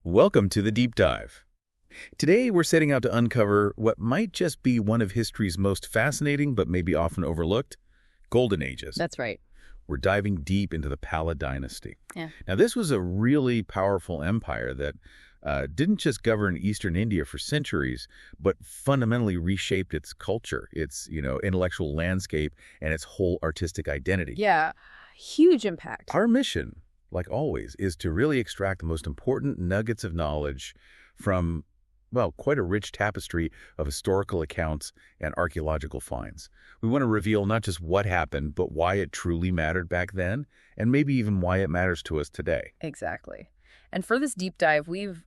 Welcome to the Deep Dive. Today we're setting out to uncover what might just be one of history's most fascinating but maybe often overlooked golden ages. That's right. We're diving deep into the Pala Dynasty. Yeah. Now this was a really powerful empire that didn't just govern Eastern India for centuries, but fundamentally reshaped its culture, its intellectual landscape, and its whole artistic identity. Yeah, huge impact. Our mission, like always, is to really extract the most important nuggets of knowledge from, well, quite a rich tapestry of historical accounts and archaeological finds. We want to reveal not just what happened, but why it truly mattered back then, and maybe even why it matters to us today. Exactly. And for this deep dive, we've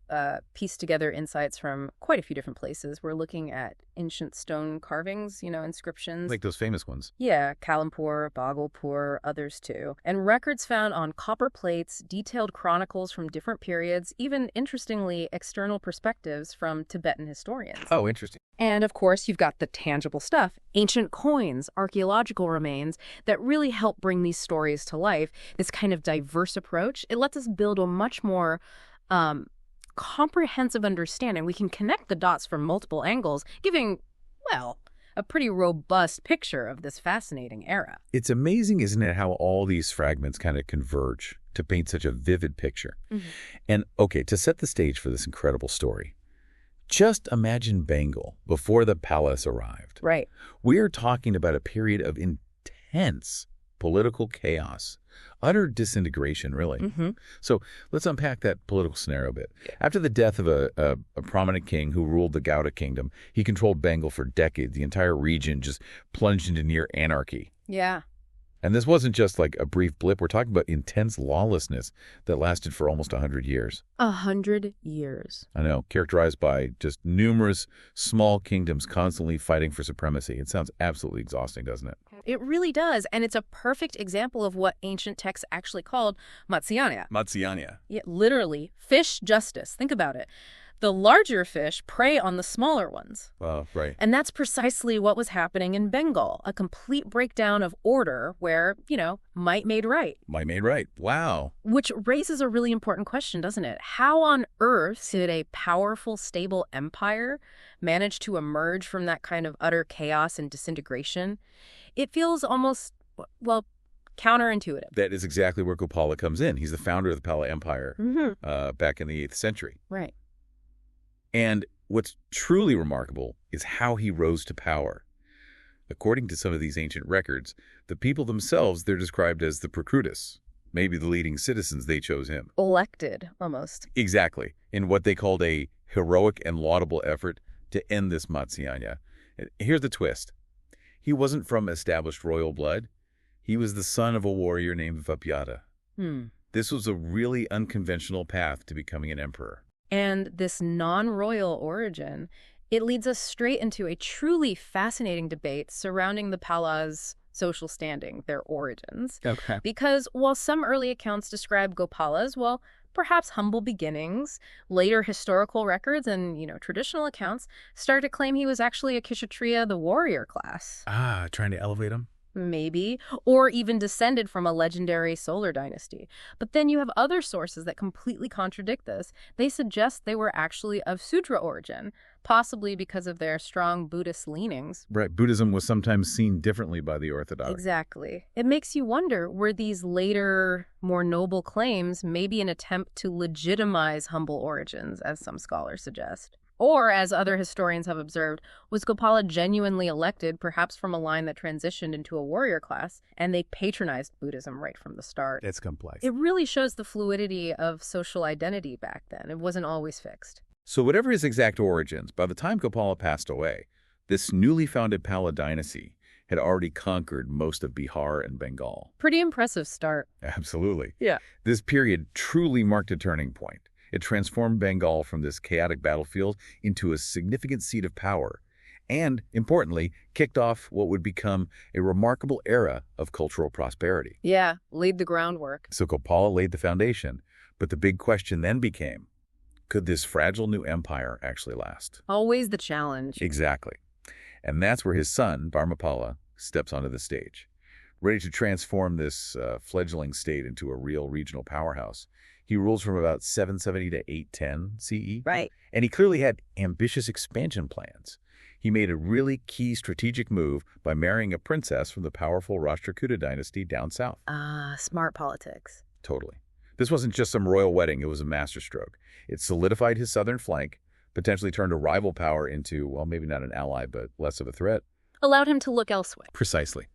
pieced together insights from quite a few different places. We're looking at ancient stone carvings, inscriptions. Like those famous ones. Yeah, Kalampur, Bhagalpur, others too. And records found on copper plates, detailed chronicles from different periods, even, interestingly, external perspectives from Tibetan historians. Oh, interesting. And, of course, you've got the tangible stuff, ancient coins, archaeological remains, that really help bring these stories to life. This kind of diverse approach, it lets us build a much more comprehensive understanding. We can connect the dots from multiple angles, giving, well, a pretty robust picture of this fascinating era. It's amazing, isn't it, how all these fragments kind of converge to paint such a vivid picture. Mm-hmm. And, okay, to set the stage for this incredible story, just imagine Bengal before the palace arrived. Right. We're talking about a period of intense political chaos, utter disintegration, really. Mm-hmm. So let's unpack that political scenario a bit. After the death of a prominent king who ruled the Gauda kingdom, he controlled Bengal for decades. The entire region just plunged into near anarchy. Yeah. And this wasn't just like a brief blip. We're talking about intense lawlessness that lasted for almost 100 years. 100 years. I know, characterized by just numerous small kingdoms constantly fighting for supremacy. It sounds absolutely exhausting, doesn't it? It really does, and it's a perfect example of what ancient texts actually called Matsyanya. Matsyanya. Yeah, literally, fish justice. Think about it. The larger fish prey on the smaller ones. Right. And that's precisely what was happening in Bengal, a complete breakdown of order where, might made right. Might made right. Wow. Which raises a really important question, doesn't it? How on earth did a powerful, stable empire manage to emerge from that kind of utter chaos and disintegration? It feels almost, well, counterintuitive. That is exactly where Gopala comes in. He's the founder of the Pala Empire back in the 8th century. Right. And what's truly remarkable is how he rose to power. According to some of these ancient records, the people themselves, they're described as the Prakrutis, maybe the leading citizens. They chose him. Elected, almost. Exactly, in what they called a heroic and laudable effort to end this Matsyanya. Here's the twist. He wasn't from established royal blood. He was the son of a warrior named Devapala. This was a really unconventional path to becoming an emperor. And this non-royal origin, it leads us straight into a truly fascinating debate surrounding the Pala's social standing, their origins. Okay. Because while some early accounts describe Gopala's, well, perhaps humble beginnings, later historical records and, traditional accounts start to claim he was actually a Kshatriya, the warrior class. Trying to elevate him? Maybe, or even descended from a legendary solar dynasty. But then you have other sources that completely contradict this. They suggest they were actually of Sudra origin, possibly because of their strong Buddhist leanings. Right. Buddhism was sometimes seen differently by the Orthodox. Exactly. It makes you wonder, were these later, more noble claims maybe an attempt to legitimize humble origins, as some scholars suggest? Or, as other historians have observed, was Gopala genuinely elected, perhaps from a line that transitioned into a warrior class, and they patronized Buddhism right from the start? It's complex. It really shows the fluidity of social identity back then. It wasn't always fixed. So whatever his exact origins, by the time Gopala passed away, this newly founded Pala Dynasty had already conquered most of Bihar and Bengal. Pretty impressive start. Absolutely. Yeah. This period truly marked a turning point. It transformed Bengal from this chaotic battlefield into a significant seat of power and, importantly, kicked off what would become a remarkable era of cultural prosperity. Yeah, laid the groundwork. So Gopala laid the foundation, but the big question then became, could this fragile new empire actually last? Always the challenge. Exactly. And that's where his son, Dharmapala, steps onto the stage. Ready to transform this fledgling state into a real regional powerhouse. He rules from about 770 to 810 CE. Right. And he clearly had ambitious expansion plans. He made a really key strategic move by marrying a princess from the powerful Rashtrakuta dynasty down south. Smart politics. Totally. This wasn't just some royal wedding, it was a masterstroke. It solidified his southern flank, potentially turned a rival power into, well, maybe not an ally, but less of a threat. Allowed him to look elsewhere. Precisely.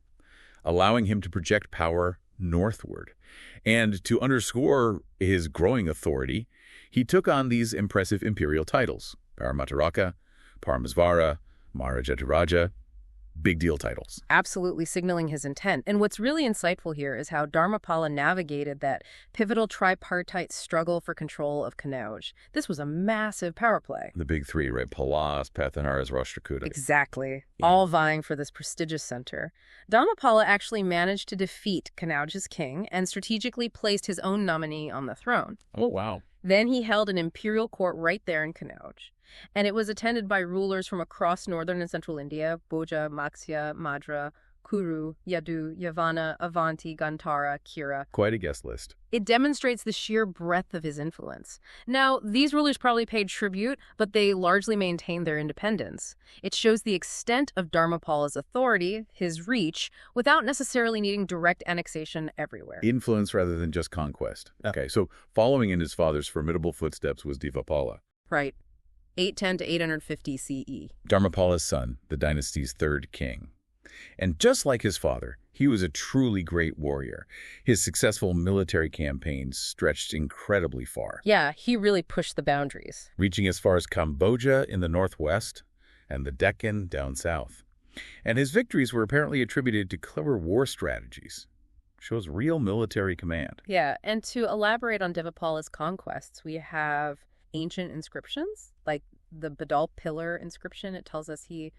Allowing him to project power northward. And to underscore his growing authority, he took on these impressive imperial titles: Paramataraka, Paramesvara, Maharaja, big deal titles. Absolutely signaling his intent. And what's really insightful here is how Dharmapala navigated that pivotal tripartite struggle for control of Kannauj. This was a massive power play. The big three, right? Palas, Pathonaras, Rashtrakuta. Exactly. All vying for this prestigious center. Dharmapala actually managed to defeat Kannauj's king and strategically placed his own nominee on the throne. Oh, wow. Then he held an imperial court right there in Kannauj. And it was attended by rulers from across northern and central India: Bhoja, Matsya, Madra, Kuru, Yadu, Yavana, Avanti, Gandhara, Kira. Quite a guest list. It demonstrates the sheer breadth of his influence. Now, these rulers probably paid tribute, but they largely maintained their independence. It shows the extent of Dharmapala's authority, his reach, without necessarily needing direct annexation everywhere. Influence rather than just conquest. Okay, so following in his father's formidable footsteps was Devapala. Right. 810 to 850 CE. Dharmapala's son, the dynasty's third king. And just like his father, he was a truly great warrior. His successful military campaigns stretched incredibly far. Yeah, he really pushed the boundaries. Reaching as far as Cambodia in the northwest and the Deccan down south. And his victories were apparently attributed to clever war strategies. Shows real military command. Yeah, and to elaborate on Devapala's conquests, we have ancient inscriptions, like the Badal Pillar inscription. It tells us he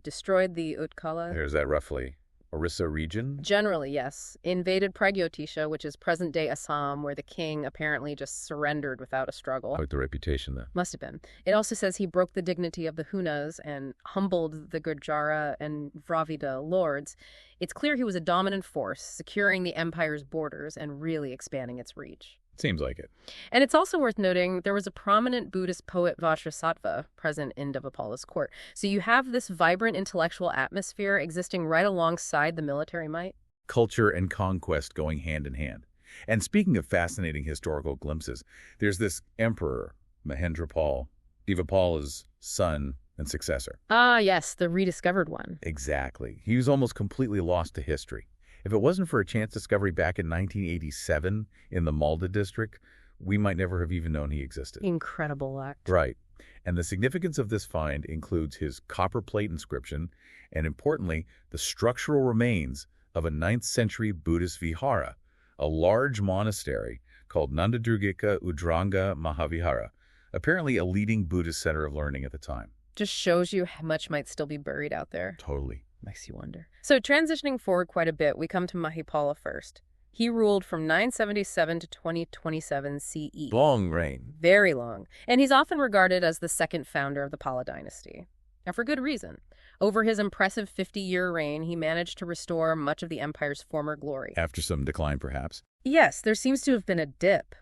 destroyed the Utkala. There's that roughly Orissa region? Generally, yes. Invaded Pragyotisha, which is present-day Assam, where the king apparently just surrendered without a struggle. Quite the reputation, then. Must have been. It also says he broke the dignity of the Hunas and humbled the Gurjara and Dravida lords. It's clear he was a dominant force, securing the empire's borders and really expanding its reach. Seems like it. And it's also worth noting there was a prominent Buddhist poet, Vajrasattva, present in Devapala's court. So you have this vibrant intellectual atmosphere existing right alongside the military might. Culture and conquest going hand in hand. And speaking of fascinating historical glimpses, there's this emperor, Mahendrapal, Devapala's son and successor. Ah, yes, the rediscovered one. Exactly. He was almost completely lost to history. If it wasn't for a chance discovery back in 1987 in the Malda district, we might never have even known he existed. Incredible act. Right. And the significance of this find includes his copper plate inscription and, importantly, the structural remains of a 9th century Buddhist vihara, a large monastery called Nandadurgika Udranga Mahavihara, apparently a leading Buddhist center of learning at the time. Just shows you how much might still be buried out there. Totally. Makes you wonder. So transitioning forward quite a bit, we come to Mahipala first. He ruled from 977 to 2027 CE. Long reign. Very long. And he's often regarded as the second founder of the Pala Dynasty. And for good reason. Over his impressive 50-year reign, he managed to restore much of the empire's former glory. After some decline, perhaps. Yes, there seems to have been a dip.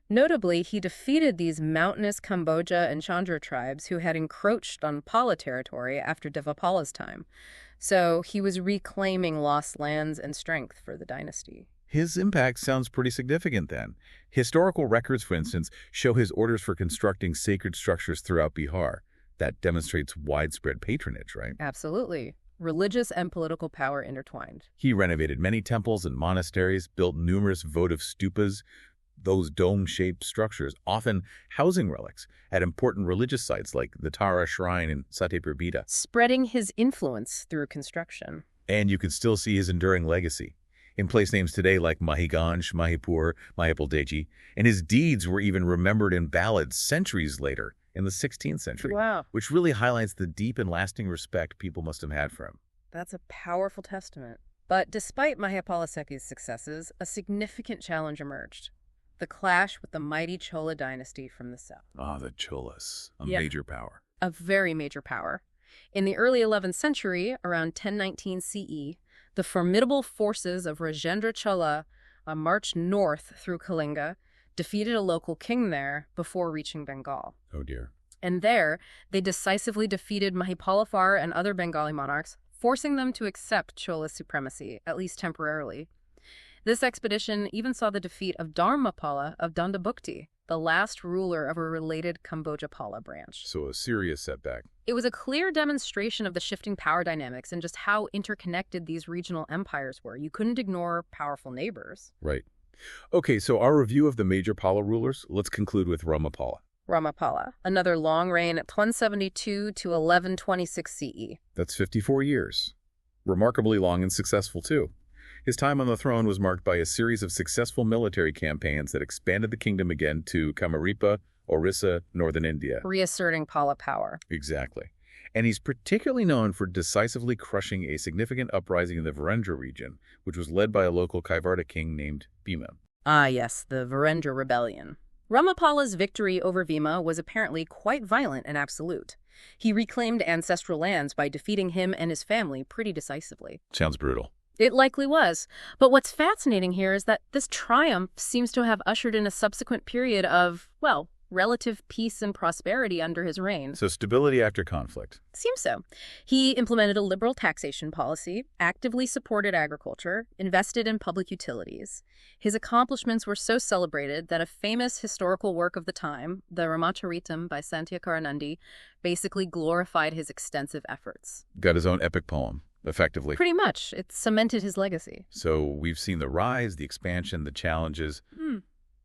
Notably, he defeated these mountainous Kamboja and Chandra tribes who had encroached on Pala territory after Devapala's time. So he was reclaiming lost lands and strength for the dynasty. His impact sounds pretty significant then. Historical records, for instance, show his orders for constructing sacred structures throughout Bihar. That demonstrates widespread patronage, right? Absolutely. Religious and political power intertwined. He renovated many temples and monasteries, built numerous votive stupas, those dome-shaped structures, often housing relics at important religious sites like the Tara Shrine in Satyaprabita. Spreading his influence through construction. And you can still see his enduring legacy in place names today like Mahiganj, Mahipur, Mahipaldeji, and his deeds were even remembered in ballads centuries later in the 16th century. Wow. Which really highlights the deep and lasting respect people must have had for him. That's a powerful testament. But despite Mahipala II's successes, a significant challenge emerged. The clash with the mighty Chola dynasty from the south. Ah, the Cholas, a major power. A very major power. In the early 11th century, around 1019 CE, the formidable forces of Rajendra Chola marched north through Kalinga defeated a local king there before reaching Bengal. Oh dear. And there, they decisively defeated Mahipala I and other Bengali monarchs, forcing them to accept Chola supremacy, at least temporarily. This expedition even saw the defeat of Dharmapala of Dandabukti, the last ruler of a related Kambojapala branch. So a serious setback. It was a clear demonstration of the shifting power dynamics and just how interconnected these regional empires were. You couldn't ignore powerful neighbors. Right. Okay, so our review of the major Pala rulers, let's conclude with Ramapala. Ramapala, another long reign at 172 to 1126 CE. That's 54 years. Remarkably long and successful, too. His time on the throne was marked by a series of successful military campaigns that expanded the kingdom again to Kamaripa, Orissa, northern India. Reasserting Pala power. Exactly. And he's particularly known for decisively crushing a significant uprising in the Virendra region, which was led by a local Kaivarta king named Bhima. Ah, yes, the Virendra Rebellion. Ramapala's victory over Bhima was apparently quite violent and absolute. He reclaimed ancestral lands by defeating him and his family pretty decisively. Sounds brutal. It likely was. But what's fascinating here is that this triumph seems to have ushered in a subsequent period of, well, relative peace and prosperity under his reign. So stability after conflict. Seems so. He implemented a liberal taxation policy, actively supported agriculture, invested in public utilities. His accomplishments were so celebrated that a famous historical work of the time, the Ramacharitam by Santiakaranandi, basically glorified his extensive efforts. Got his own epic poem, effectively. Pretty much. It cemented his legacy. So we've seen the rise, the expansion, the challenges.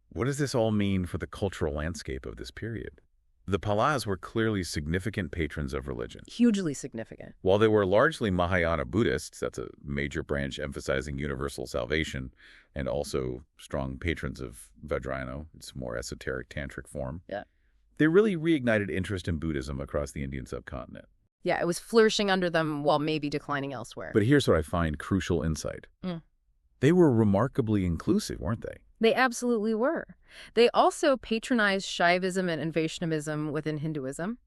What does this all mean for the cultural landscape of this period? The Palas were clearly significant patrons of religion. Hugely significant. While they were largely Mahayana Buddhists, that's a major branch emphasizing universal salvation, and also strong patrons of Vajrayana, its more esoteric tantric form. Yeah. They really reignited interest in Buddhism across the Indian subcontinent. Yeah, it was flourishing under them while maybe declining elsewhere. But here's what I find crucial insight. They were remarkably inclusive, weren't they? They absolutely were. They also patronized Shaivism and Vaishnavism within Hinduism.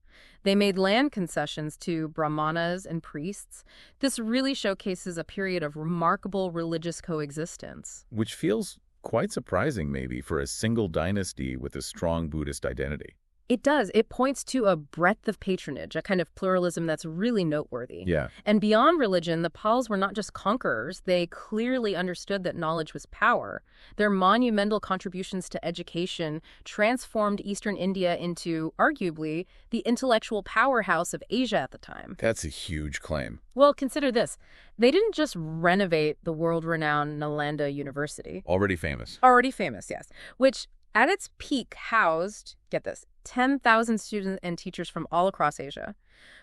They made land concessions to brahmanas and priests. This really showcases a period of remarkable religious coexistence. Which feels quite surprising, maybe, for a single dynasty with a strong Buddhist identity. It does. It points to a breadth of patronage, a kind of pluralism that's really noteworthy. Yeah. And beyond religion, the Pals were not just conquerors. They clearly understood that knowledge was power. Their monumental contributions to education transformed Eastern India into, arguably, the intellectual powerhouse of Asia at the time. That's a huge claim. Well, consider this. They didn't just renovate the world-renowned Nalanda University. Already famous. Already famous, yes. Which, at its peak, housed, get this, 10,000 students and teachers from all across Asia.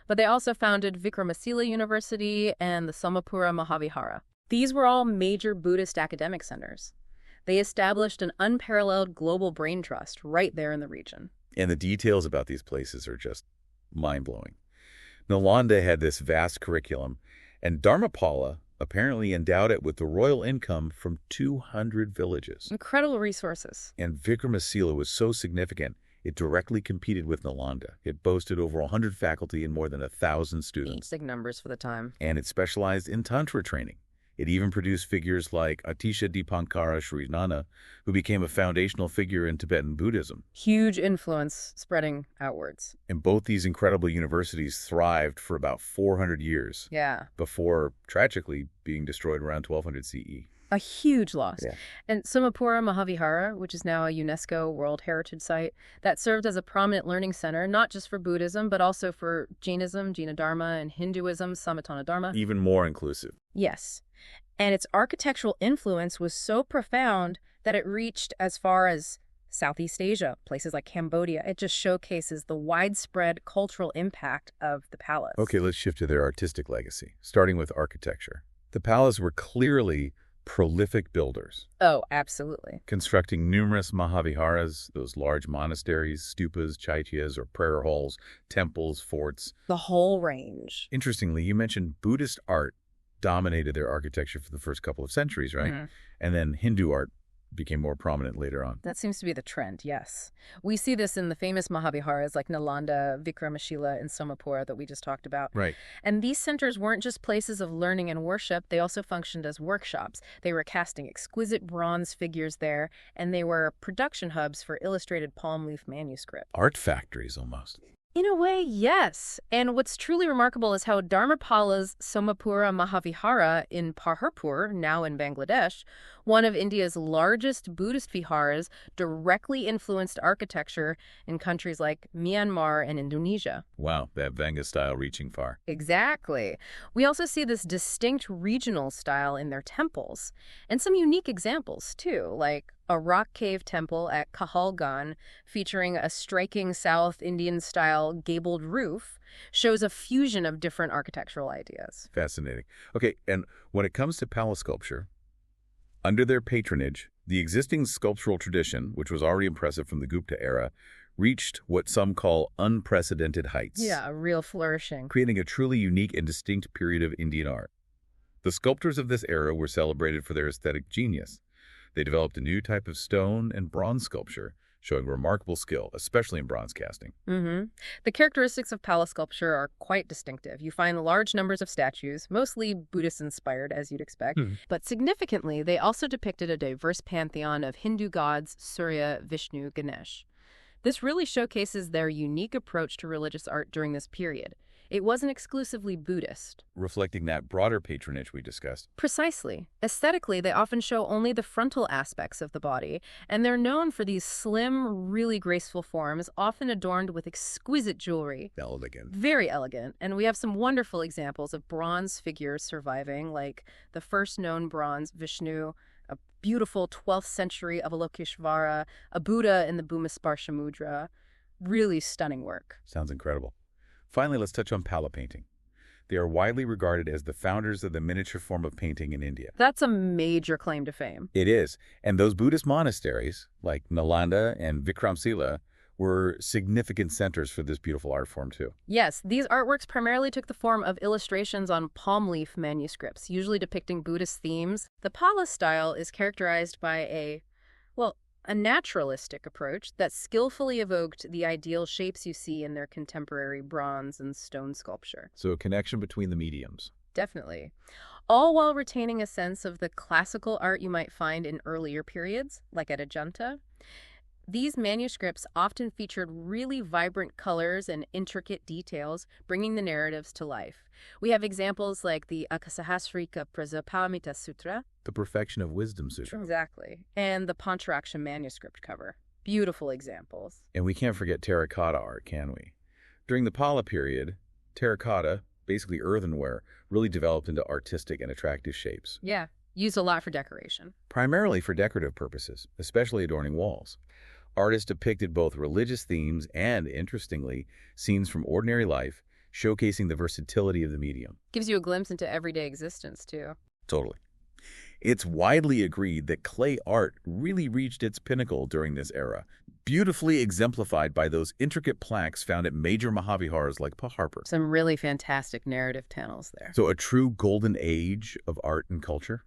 But they also founded Vikramashila University and the Somapura Mahavihara. These were all major Buddhist academic centers. They established an unparalleled global brain trust right there in the region. And the details about these places are just mind-blowing. Nalanda had this vast curriculum, and Dharmapala apparently endowed it with the royal income from 200 villages. Incredible resources. And Vikramashila was so significant, it directly competed with Nalanda. It boasted over 100 faculty and more than 1,000 students. Big numbers for the time. And it specialized in Tantra training. It even produced figures like Atisha Dipankara Srinana, who became a foundational figure in Tibetan Buddhism. Huge influence spreading outwards. And both these incredible universities thrived for about 400 years. Yeah. Before, tragically, being destroyed around 1200 CE. A huge loss. Yeah. And Somapura Mahavihara, which is now a UNESCO World Heritage Site, that served as a prominent learning center, not just for Buddhism, but also for Jainism, Jaina Dharma, and Hinduism, Sanatana Dharma. Even more inclusive. Yes. And its architectural influence was so profound that it reached as far as Southeast Asia, places like Cambodia. It just showcases the widespread cultural impact of the palace. Okay, let's shift to their artistic legacy, starting with architecture. The palace were clearly prolific builders. Oh, absolutely. Constructing numerous Mahaviharas, those large monasteries, stupas, chaityas, or prayer halls, temples, forts. The whole range. Interestingly, you mentioned Buddhist art dominated their architecture for the first couple of centuries, right? And then Hindu art became more prominent later on. That seems to be the trend, yes. We see this in the famous Mahaviharas like Nalanda, Vikramashila, and Somapura that we just talked about. Right. And these centers weren't just places of learning and worship, they also functioned as workshops. They were casting exquisite bronze figures there, and they were production hubs for illustrated palm leaf manuscript. Art factories, almost. In a way, yes. And what's truly remarkable is how Dharmapala's Somapura Mahavihara in Paharpur, now in Bangladesh, one of India's largest Buddhist viharas, directly influenced architecture in countries like Myanmar and Indonesia. Wow, that Venga style reaching far. Exactly. We also see this distinct regional style in their temples, and some unique examples, too, like a rock cave temple at Kahalgan featuring a striking South Indian-style gabled roof shows a fusion of different architectural ideas. Fascinating. Okay, and when it comes to palace sculpture, under their patronage, the existing sculptural tradition, which was already impressive from the Gupta era, reached what some call unprecedented heights. Yeah, a real flourishing. Creating a truly unique and distinct period of Indian art. The sculptors of this era were celebrated for their aesthetic genius. They developed a new type of stone and bronze sculpture, showing remarkable skill, especially in bronze casting. The characteristics of palace sculpture are quite distinctive. You find large numbers of statues, mostly Buddhist-inspired, as you'd expect. But significantly, they also depicted a diverse pantheon of Hindu gods, Surya, Vishnu, Ganesh. This really showcases their unique approach to religious art during this period. It wasn't exclusively Buddhist. Reflecting that broader patronage we discussed. Precisely. Aesthetically, they often show only the frontal aspects of the body, and they're known for these slim, really graceful forms, often adorned with exquisite jewelry. Elegant. Very elegant. And we have some wonderful examples of bronze figures surviving, like the first known bronze Vishnu, a beautiful 12th century Avalokiteshvara, a Buddha in the Bhumisparsha Mudra. Really stunning work. Sounds incredible. Finally, let's touch on Pala painting. They are widely regarded as the founders of the miniature form of painting in India. That's a major claim to fame. It is. And those Buddhist monasteries, like Nalanda and Vikramashila, were significant centers for this beautiful art form, too. Yes, these artworks primarily took the form of illustrations on palm leaf manuscripts, usually depicting Buddhist themes. The Pala style is characterized by a naturalistic approach that skillfully evoked the ideal shapes you see in their contemporary bronze and stone sculpture. So a connection between the mediums. Definitely. All while retaining a sense of the classical art you might find in earlier periods, like at Ajanta. These manuscripts often featured really vibrant colors and intricate details, bringing the narratives to life. We have examples like the Akasahasrika Prajaparamita Sutra. The Perfection of Wisdom Sutra. Exactly. And the Pancharaksha manuscript cover. Beautiful examples. And we can't forget terracotta art, can we? During the Pala period, terracotta, basically earthenware, really developed into artistic and attractive shapes. Yeah, used a lot for decoration. Primarily for decorative purposes, especially adorning walls. Artists depicted both religious themes and, interestingly, scenes from ordinary life, showcasing the versatility of the medium. Gives you a glimpse into everyday existence, too. Totally. It's widely agreed that clay art really reached its pinnacle during this era, beautifully exemplified by those intricate plaques found at major Mahaviharas like Paharpur. Some really fantastic narrative panels there. So a true golden age of art and culture?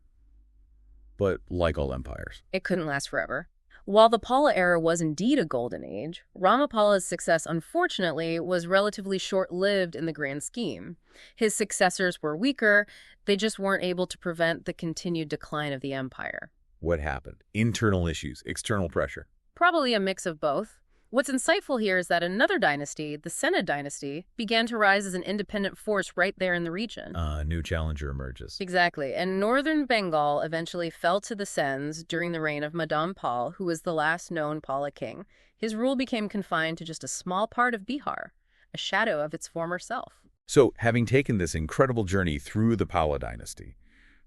But like all empires. It couldn't last forever. While the Pala era was indeed a golden age, Ramapala's success, unfortunately, was relatively short-lived in the grand scheme. His successors were weaker, they just weren't able to prevent the continued decline of the empire. What happened? Internal issues, external pressure. Probably a mix of both. What's insightful here is that another dynasty, the Sena dynasty, began to rise as an independent force right there in the region. A new challenger emerges. Exactly, and northern Bengal eventually fell to the Sens during the reign of Madam Pal, who was the last known Pala king. His rule became confined to just a small part of Bihar, a shadow of its former self. So, having taken this incredible journey through the Pala dynasty,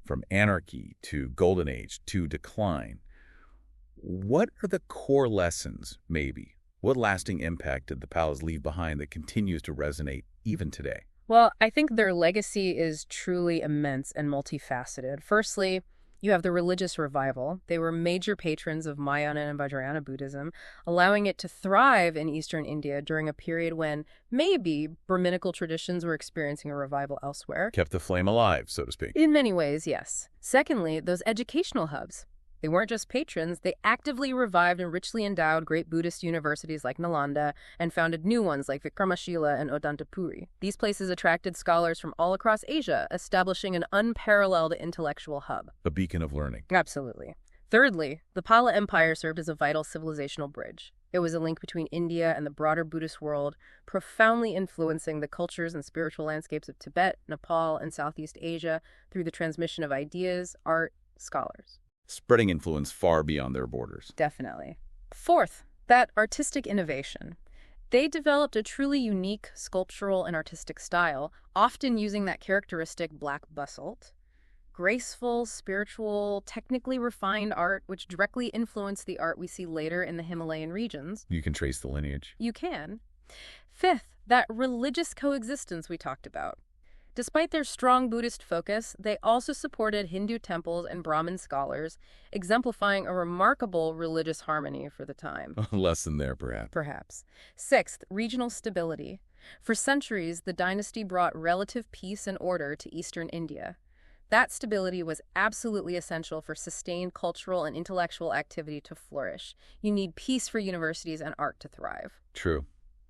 from anarchy to golden age to decline, what are the core lessons, maybe? What lasting impact did the Palas leave behind that continues to resonate even today? Well, I think their legacy is truly immense and multifaceted. Firstly, you have the religious revival. They were major patrons of Mahayana and Vajrayana Buddhism, allowing it to thrive in eastern India during a period when maybe Brahminical traditions were experiencing a revival elsewhere. Kept the flame alive, so to speak. In many ways, yes. Secondly, those educational hubs. They weren't just patrons, they actively revived and richly endowed great Buddhist universities like Nalanda and founded new ones like Vikramashila and Odantapuri. These places attracted scholars from all across Asia, establishing an unparalleled intellectual hub. A beacon of learning. Absolutely. Thirdly, the Pala Empire served as a vital civilizational bridge. It was a link between India and the broader Buddhist world, profoundly influencing the cultures and spiritual landscapes of Tibet, Nepal, and Southeast Asia through the transmission of ideas, art, scholars. Spreading influence far beyond their borders. Definitely. Fourth, that artistic innovation. They developed a truly unique sculptural and artistic style, often using that characteristic black basalt. Graceful, spiritual, technically refined art, which directly influenced the art we see later in the Himalayan regions. You can trace the lineage. You can. Fifth, that religious coexistence we talked about. Despite their strong Buddhist focus, they also supported Hindu temples and Brahmin scholars, exemplifying a remarkable religious harmony for the time. A lesson there, perhaps. Perhaps. Sixth, regional stability. For centuries, the dynasty brought relative peace and order to eastern India. That stability was absolutely essential for sustained cultural and intellectual activity to flourish. You need peace for universities and art to thrive. True.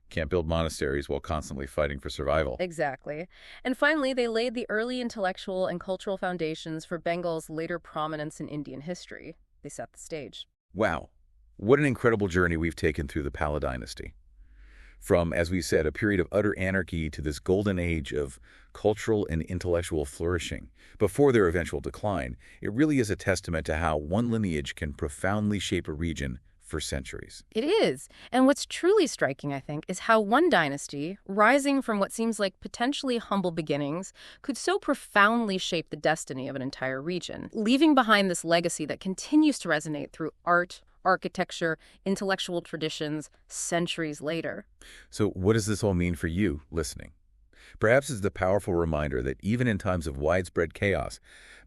Can't build monasteries while constantly fighting for survival. Exactly. And finally, they laid the early intellectual and cultural foundations for Bengal's later prominence in Indian history. They set the stage. Wow. What an incredible journey we've taken through the Pala Dynasty. From, as we said, a period of utter anarchy to this golden age of cultural and intellectual flourishing. Before their eventual decline, it really is a testament to how one lineage can profoundly shape a region for centuries. It is. And what's truly striking, I think, is how one dynasty, rising from what seems like potentially humble beginnings, could so profoundly shape the destiny of an entire region, leaving behind this legacy that continues to resonate through art, architecture, intellectual traditions centuries later. So what does this all mean for you listening? Perhaps it's the powerful reminder that even in times of widespread chaos,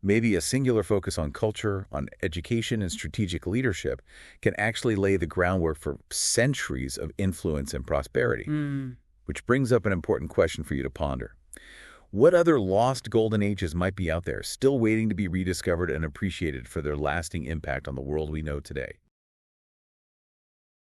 maybe a singular focus on culture, on education, and strategic leadership can actually lay the groundwork for centuries of influence and prosperity. Which brings up an important question for you to ponder. What other lost golden ages might be out there, still waiting to be rediscovered and appreciated for their lasting impact on the world we know today?